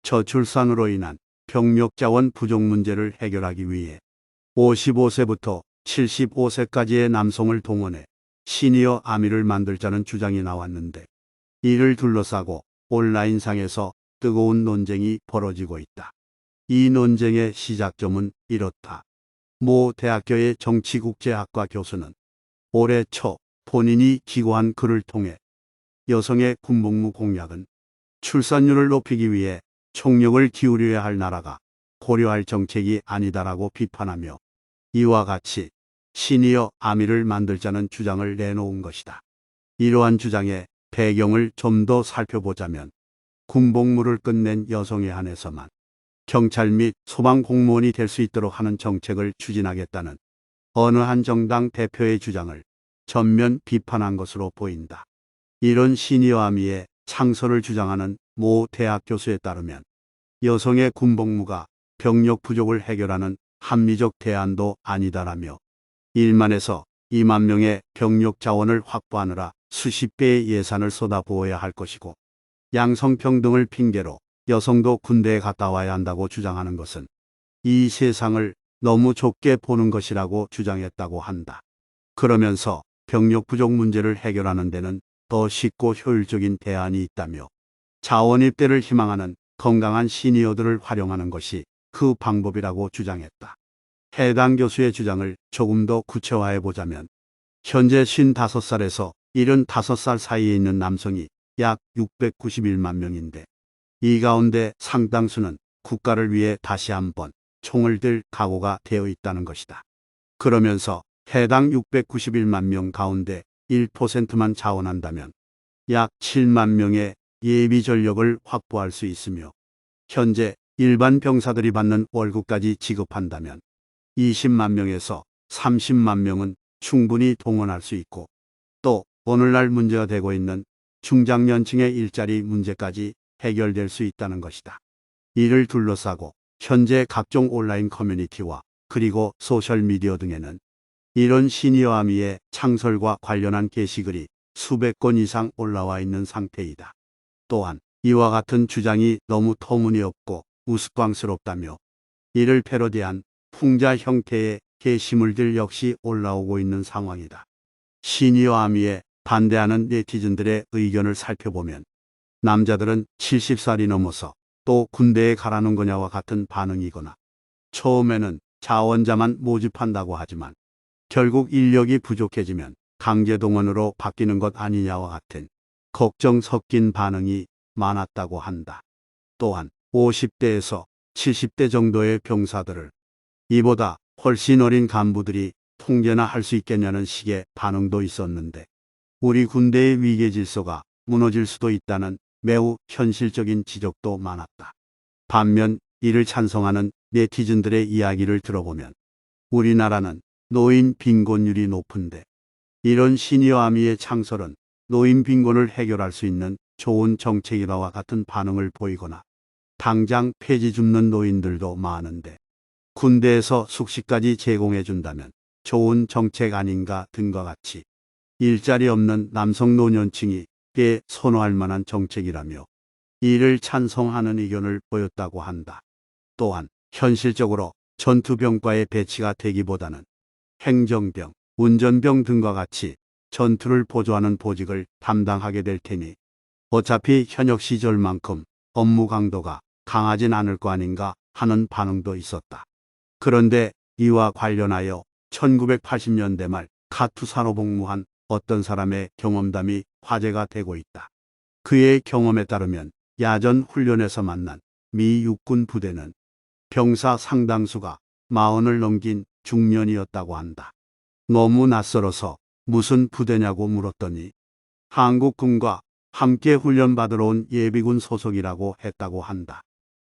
저출산으로 인한 병력 자원 부족 문제를 해결하기 위해 55세부터 75세까지의 남성을 동원해 시니어 아미를 만들자는 주장이 나왔는데, 이를 둘러싸고 온라인상에서 뜨거운 논쟁이 벌어지고 있다. 이 논쟁의 시작점은 이렇다. 모 대학교의 정치국제학과 교수는 올해 초 본인이 기고한 글을 통해 여성의 군복무 공약은 출산율을 높이기 위해 총력을 기울여야 할 나라가 고려할 정책이 아니다라고 비판하며, 이와 같이 시니어 아미를 만들자는 주장을 내놓은 것이다. 이러한 주장의 배경을 좀 더 살펴보자면, 군복무를 끝낸 여성에 한해서만 경찰 및 소방 공무원이 될 수 있도록 하는 정책을 추진하겠다는 어느 한 정당 대표의 주장을 전면 비판한 것으로 보인다. 이런 시니어 아미의 창설을 주장하는 모 대학 교수에 따르면, 여성의 군복무가 병력 부족을 해결하는 합리적 대안도 아니다라며 1만에서 2만 명의 병력 자원을 확보하느라 수십 배의 예산을 쏟아부어야 할 것이고, 양성평등을 핑계로 여성도 군대에 갔다 와야 한다고 주장하는 것은 이 세상을 너무 좁게 보는 것이라고 주장했다고 한다. 그러면서 병력 부족 문제를 해결하는 데는 더 쉽고 효율적인 대안이 있다며, 자원 입대를 희망하는 건강한 시니어들을 활용하는 것이 그 방법이라고 주장했다. 해당 교수의 주장을 조금 더 구체화해 보자면, 현재 55살에서 75살 사이에 있는 남성이 약 691만 명인데, 이 가운데 상당수는 국가를 위해 다시 한번 총을 들 각오가 되어 있다는 것이다. 그러면서 해당 691만 명 가운데 1%만 자원한다면 약 7만 명의 예비 전력을 확보할 수 있으며, 현재 일반 병사들이 받는 월급까지 지급한다면 20만 명에서 30만 명은 충분히 동원할 수 있고, 또 오늘날 문제가 되고 있는 중장년층의 일자리 문제까지 해결될 수 있다는 것이다. 이를 둘러싸고 현재 각종 온라인 커뮤니티와 그리고 소셜미디어 등에는 이런 시니어 아미의 창설과 관련한 게시글이 수백 건 이상 올라와 있는 상태이다. 또한 이와 같은 주장이 너무 터무니없고 우스꽝스럽다며 이를 패러디한 풍자 형태의 게시물들 역시 올라오고 있는 상황이다. 시니어 아미에 반대하는 네티즌들의 의견을 살펴보면, 남자들은 70살이 넘어서 또 군대에 가라는 거냐와 같은 반응이거나, 처음에는 자원자만 모집한다고 하지만 결국 인력이 부족해지면 강제동원으로 바뀌는 것 아니냐와 같은 걱정 섞인 반응이 많았다고 한다. 또한 50대에서 70대 정도의 병사들을 이보다 훨씬 어린 간부들이 통제나 할 수 있겠냐는 식의 반응도 있었는데, 우리 군대의 위계 질서가 무너질 수도 있다는 매우 현실적인 지적도 많았다. 반면 이를 찬성하는 네티즌들의 이야기를 들어보면, 우리나라는 노인 빈곤율이 높은데 이런 시니어 아미의 창설은 노인 빈곤을 해결할 수 있는 좋은 정책이라와 같은 반응을 보이거나, 당장 폐지 줍는 노인들도 많은데 군대에서 숙식까지 제공해 준다면 좋은 정책 아닌가 등과 같이 일자리 없는 남성 노년층이 꽤 선호할 만한 정책이라며 이를 찬성하는 의견을 보였다고 한다. 또한 현실적으로 전투병과에 배치가 되기보다는 행정병, 운전병 등과 같이 전투를 보조하는 보직을 담당하게 될 테니 어차피 현역 시절만큼 업무 강도가 강하진 않을 거 아닌가 하는 반응도 있었다. 그런데 이와 관련하여 1980년대 말 카투사로 복무한 어떤 사람의 경험담이 화제가 되고 있다. 그의 경험에 따르면 야전 훈련에서 만난 미 육군 부대는 병사 상당수가 40을 넘긴 중년이었다고 한다. 너무 낯설어서 무슨 부대냐고 물었더니 한국군과 함께 훈련받으러 온 예비군 소속이라고 했다고 한다.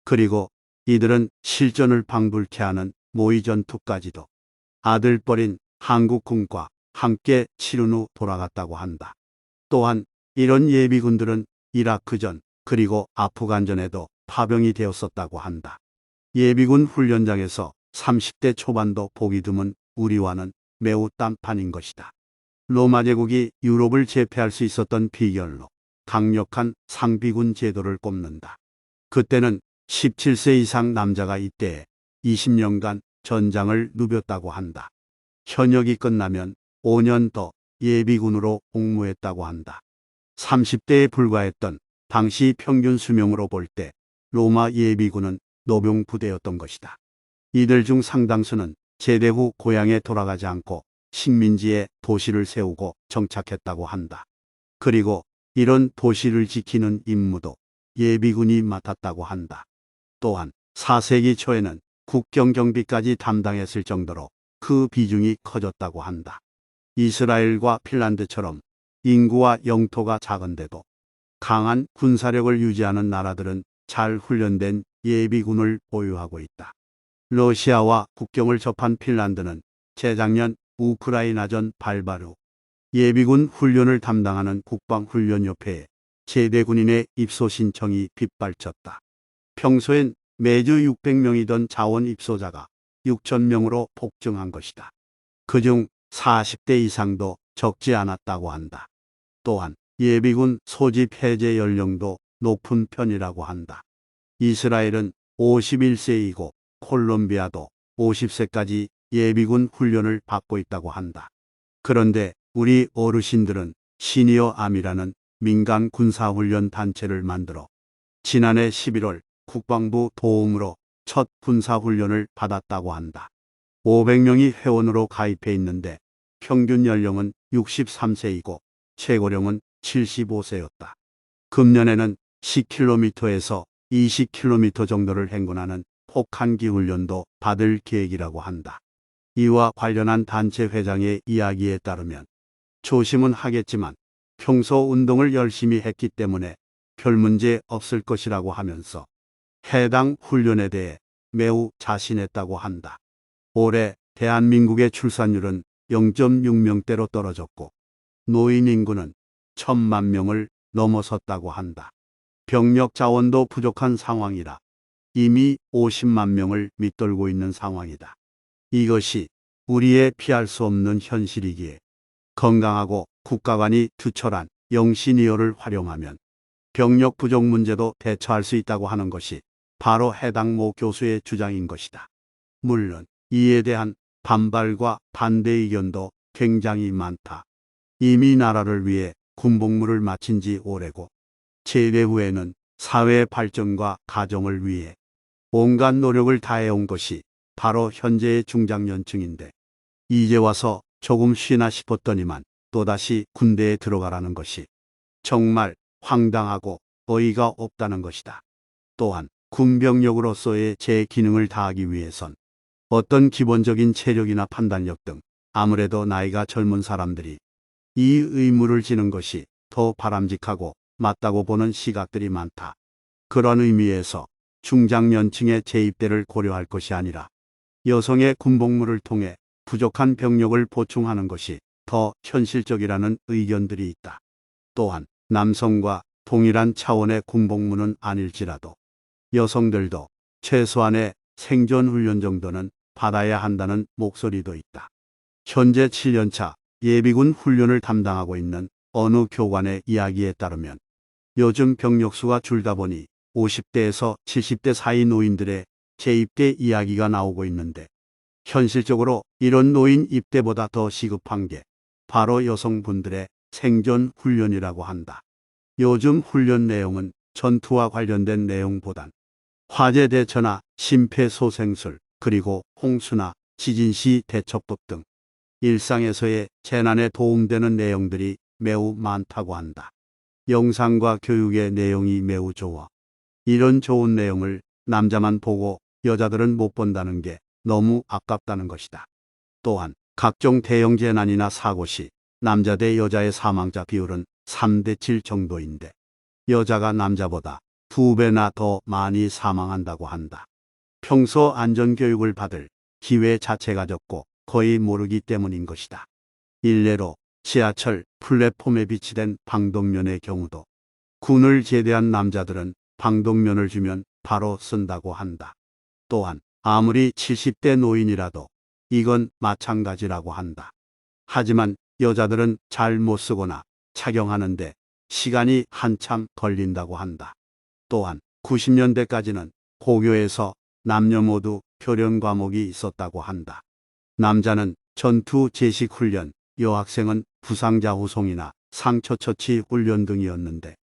그리고 이들은 실전을 방불케 하는 모의 전투까지도 아들뻘인 한국군과 함께 치른 후 돌아갔다고 한다. 또한 이런 예비군들은 이라크전 그리고 아프간전에도 파병이 되었었다고 한다. 예비군 훈련장에서 30대 초반도 보기 드문 우리와는 매우 딴판인 것이다. 로마 제국이 유럽을 제패할 수 있었던 비결로 강력한 상비군 제도를 꼽는다. 그때는 17세 이상 남자가 이때 20년간 전장을 누볐다고 한다. 현역이 끝나면 5년 더 예비군으로 복무했다고 한다. 30대에 불과했던 당시 평균 수명으로 볼 때 로마 예비군은 노병 부대였던 것이다. 이들 중 상당수는 제대 후 고향에 돌아가지 않고 식민지에 도시를 세우고 정착했다고 한다. 그리고 이런 도시를 지키는 임무도 예비군이 맡았다고 한다. 또한 4세기 초에는 국경 경비까지 담당했을 정도로 그 비중이 커졌다고 한다. 이스라엘과 핀란드처럼 인구와 영토가 작은데도 강한 군사력을 유지하는 나라들은 잘 훈련된 예비군을 보유하고 있다. 러시아와 국경을 접한 핀란드는 재작년 우크라이나전 발발 후 예비군 훈련을 담당하는 국방훈련협회에 제대 군인의 입소 신청이 빗발쳤다. 평소엔 매주 600명이던 자원 입소자가 6,000명으로 폭증한 것이다. 그중 40대 이상도 적지 않았다고 한다. 또한 예비군 소집 해제 연령도 높은 편이라고 한다. 이스라엘은 51세이고 콜롬비아도 50세까지 예비군 훈련을 받고 있다고 한다. 그런데 우리 어르신들은 시니어 암이라는 민간 군사훈련 단체를 만들어 지난해 11월 국방부 도움으로 첫 군사훈련을 받았다고 한다. 500명이 회원으로 가입해 있는데 평균 연령은 63세이고 최고령은 75세였다. 금년에는 10km에서 20km 정도를 행군하는 혹한기 훈련도 받을 계획이라고 한다. 이와 관련한 단체 회장의 이야기에 따르면 조심은 하겠지만 평소 운동을 열심히 했기 때문에 별 문제 없을 것이라고 하면서 해당 훈련에 대해 매우 자신했다고 한다. 올해 대한민국의 출산율은 0.6명대로 떨어졌고 노인 인구는 1,000만 명을 넘어섰다고 한다. 병력 자원도 부족한 상황이라 이미 50만 명을 밑돌고 있는 상황이다. 이것이 우리의 피할 수 없는 현실이기에 건강하고 국가관이 투철한 영시니어를 활용하면 병력 부족 문제도 대처할 수 있다고 하는 것이 바로 해당 모 교수의 주장인 것이다. 물론 이에 대한 반발과 반대 의견도 굉장히 많다. 이미 나라를 위해 군복무를 마친 지 오래고 제대 후에는 사회 발전과 가정을 위해 온갖 노력을 다해온 것이 바로 현재의 중장년층인데 이제 와서 조금 쉬나 싶었더니만 또다시 군대에 들어가라는 것이 정말 황당하고 어이가 없다는 것이다. 또한 군병력으로서의 제 기능을 다하기 위해선 어떤 기본적인 체력이나 판단력 등 아무래도 나이가 젊은 사람들이 이 의무를 지는 것이 더 바람직하고 맞다고 보는 시각들이 많다. 그런 의미에서 중장년층의 재입대를 고려할 것이 아니라 여성의 군복무를 통해 부족한 병력을 보충하는 것이 더 현실적이라는 의견들이 있다. 또한 남성과 동일한 차원의 군복무는 아닐지라도 여성들도 최소한의 생존훈련 정도는 받아야 한다는 목소리도 있다. 현재 7년차 예비군 훈련을 담당하고 있는 어느 교관의 이야기에 따르면 요즘 병력수가 줄다 보니 50대에서 70대 사이 노인들의 재입대 이야기가 나오고 있는데 현실적으로 이런 노인 입대보다 더 시급한 게 바로 여성분들의 생존 훈련이라고 한다. 요즘 훈련 내용은 전투와 관련된 내용보단 화재 대처나 심폐소생술 그리고 홍수나 지진 시 대처법 등 일상에서의 재난에 도움되는 내용들이 매우 많다고 한다. 영상과 교육의 내용이 매우 좋아 이런 좋은 내용을 남자만 보고 여자들은 못 본다는 게 너무 아깝다는 것이다. 또한 각종 대형 재난이나 사고 시 남자 대 여자의 사망자 비율은 3대 7 정도인데 여자가 남자보다 2배나 더 많이 사망한다고 한다. 평소 안전교육을 받을 기회 자체가 적고 거의 모르기 때문인 것이다. 일례로 지하철 플랫폼에 비치된 방독면의 경우도 군을 제대한 남자들은 방독면을 주면 바로 쓴다고 한다. 또한 아무리 70대 노인이라도 이건 마찬가지라고 한다. 하지만 여자들은 잘 못 쓰거나 착용하는데 시간이 한참 걸린다고 한다. 또한 90년대까지는 고교에서 남녀 모두 교련 과목이 있었다고 한다. 남자는 전투 제식 훈련, 여학생은 부상자 후송이나 상처 처치 훈련 등이었는데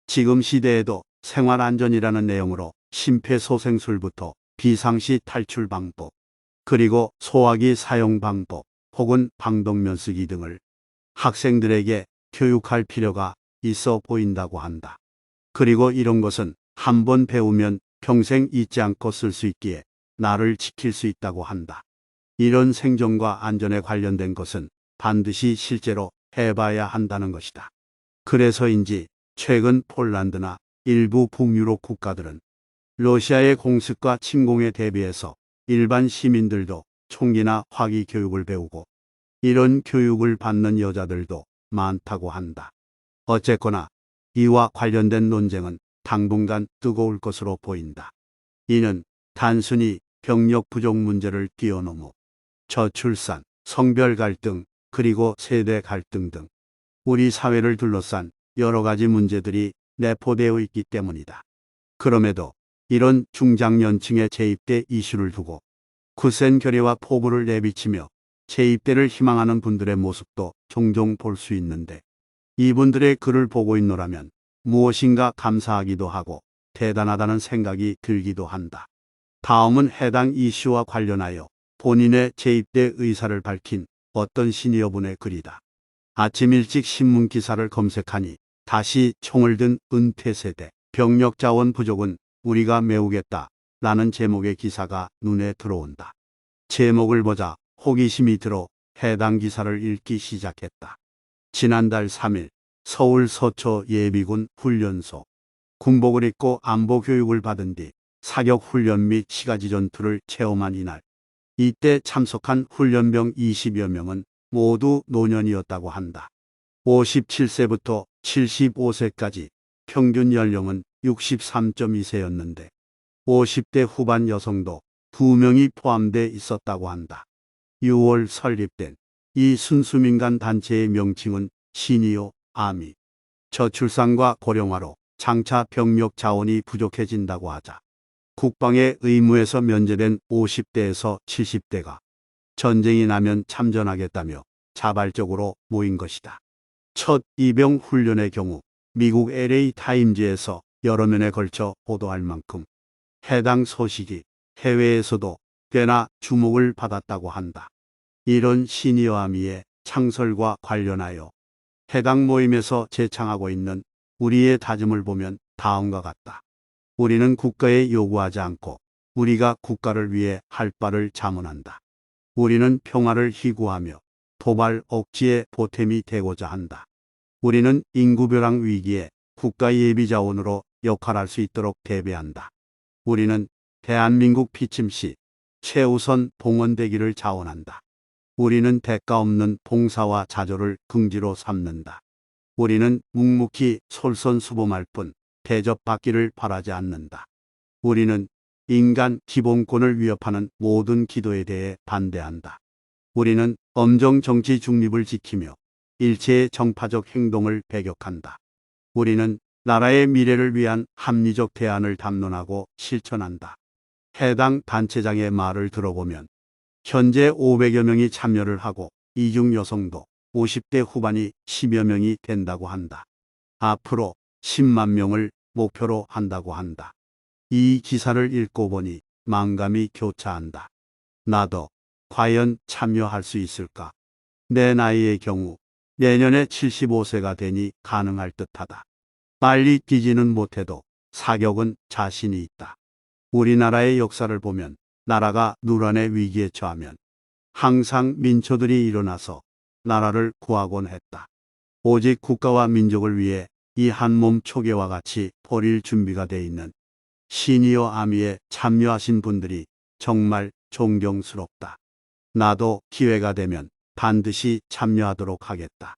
지금 시대에도 생활안전이라는 내용으로 심폐소생술부터 비상시 탈출 방법, 그리고 소화기 사용 방법 혹은 방독면 쓰기 등을 학생들에게 교육할 필요가 있어 보인다고 한다. 그리고 이런 것은 한 번 배우면 평생 잊지 않고 쓸 수 있기에 나를 지킬 수 있다고 한다. 이런 생존과 안전에 관련된 것은 반드시 실제로 해봐야 한다는 것이다. 그래서인지 최근 폴란드나 일부 북유럽 국가들은 러시아의 공습과 침공에 대비해서 일반 시민들도 총기나 화기 교육을 배우고 이런 교육을 받는 여자들도 많다고 한다. 어쨌거나 이와 관련된 논쟁은 당분간 뜨거울 것으로 보인다. 이는 단순히 병력 부족 문제를 뛰어넘어 저출산, 성별 갈등, 그리고 세대 갈등 등 우리 사회를 둘러싼 여러 가지 문제들이 내포되어 있기 때문이다. 그럼에도 이런 중장년층의 재입대 이슈를 두고 굳센 결의와 포부를 내비치며 재입대를 희망하는 분들의 모습도 종종 볼 수 있는데 이분들의 글을 보고 있노라면 무엇인가 감사하기도 하고 대단하다는 생각이 들기도 한다. 다음은 해당 이슈와 관련하여 본인의 재입대 의사를 밝힌 어떤 시니어분의 글이다. 아침 일찍 신문 기사를 검색하니 다시 총을 든 은퇴세대, 병력 자원 부족은 우리가 메우겠다 라는 제목의 기사가 눈에 들어온다. 제목을 보자 호기심이 들어 해당 기사를 읽기 시작했다. 지난달 3일 서울 서초 예비군 훈련소 군복을 입고 안보 교육을 받은 뒤 사격 훈련 및 시가지 전투를 체험한 이날, 이때 참석한 훈련병 20여 명은 모두 노년이었다고 한다. 57세부터 75세까지 평균 연령은 63.2세였는데 50대 후반 여성도 2명이 포함돼 있었다고 한다. 6월 설립된 이 순수민간 단체의 명칭은 시니어 아미. 저출산과 고령화로 장차 병력 자원이 부족해진다고 하자 국방의 의무에서 면제된 50대에서 70대가 전쟁이 나면 참전하겠다며 자발적으로 모인 것이다. 첫 입영 훈련의 경우 미국 LA 타임즈에서 여러 면에 걸쳐 보도할 만큼 해당 소식이 해외에서도 꽤나 주목을 받았다고 한다. 이런 시니어 아미의 창설과 관련하여 해당 모임에서 제창하고 있는 우리의 다짐을 보면 다음과 같다. 우리는 국가에 요구하지 않고 우리가 국가를 위해 할 바를 자문한다. 우리는 평화를 희구하며 도발 억지의 보탬이 되고자 한다. 우리는 인구벼랑 위기에 국가 예비자원으로 역할할 수 있도록 대비한다. 우리는 대한민국 피침 시 최우선 봉헌되기를 자원한다. 우리는 대가 없는 봉사와 자조를 긍지로 삼는다. 우리는 묵묵히 솔선수범할 뿐 대접받기를 바라지 않는다. 우리는 인간 기본권을 위협하는 모든 기도에 대해 반대한다. 우리는 엄정 정치 중립을 지키며 일체의 정파적 행동을 배격한다. 우리는 나라의 미래를 위한 합리적 대안을 담론하고 실천한다. 해당 단체장의 말을 들어보면 현재 500여 명이 참여를 하고 이 중 여성도 50대 후반이 10여 명이 된다고 한다. 앞으로 10만 명을 목표로 한다고 한다. 이 기사를 읽고 보니 만감이 교차한다. 나도 과연 참여할 수 있을까? 내 나이의 경우 내년에 75세가 되니 가능할 듯하다. 빨리 뛰지는 못해도 사격은 자신이 있다. 우리나라의 역사를 보면 나라가 누란의 위기에 처하면 항상 민초들이 일어나서 나라를 구하곤 했다. 오직 국가와 민족을 위해 이 한몸 초계와 같이 버릴 준비가 돼 있는 시니어 아미에 참여하신 분들이 정말 존경스럽다. 나도 기회가 되면 반드시 참여하도록 하겠다.